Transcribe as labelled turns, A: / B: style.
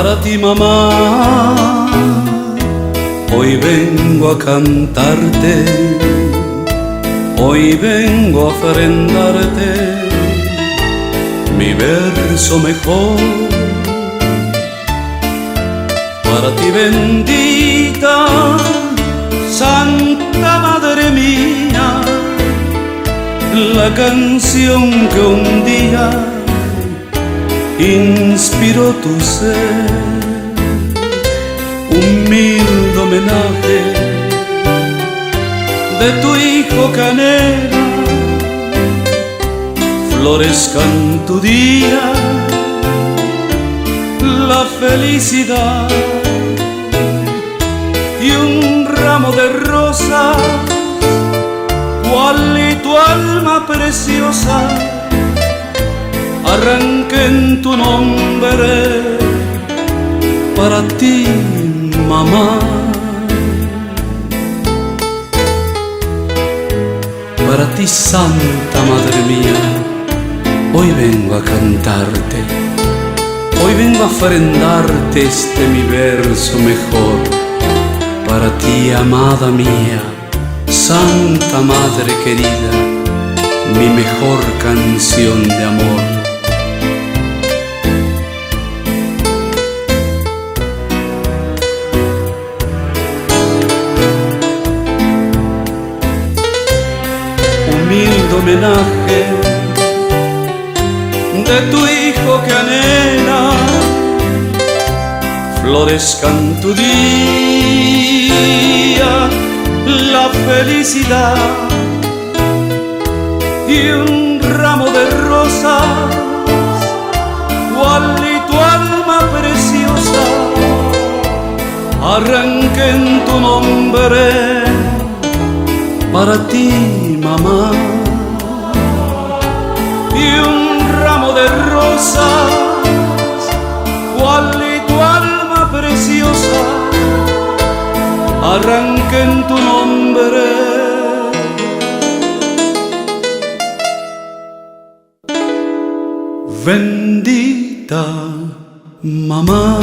A: Para ti, mamá, hoy vengo a cantarte, hoy vengo a ofrendarte mi verso mejor. Para ti, bendita Santa Madre mía, la canción que un día inspiró tu ser, humilde homenaje de tu hijo que anhela florezca en tu día la felicidad, y un ramo de rosas cual y tu alma preciosa arranque en tu nombre. Para ti, mamá, para ti, Santa Madre mía, hoy vengo a cantarte, hoy vengo a ofrendarte este mi verso mejor. Para ti, amada mía, Santa Madre querida, mi mejor canción de amor. Humilde homenaje de tu hijo que anhela florezca en tu día la felicidad, y un ramo de rosas cual y tu alma preciosa arranque en tu nombre. Para ti, mamá, y un ramo de rosas cual y tu alma preciosa arranque en tu nombre. Bendita mamá.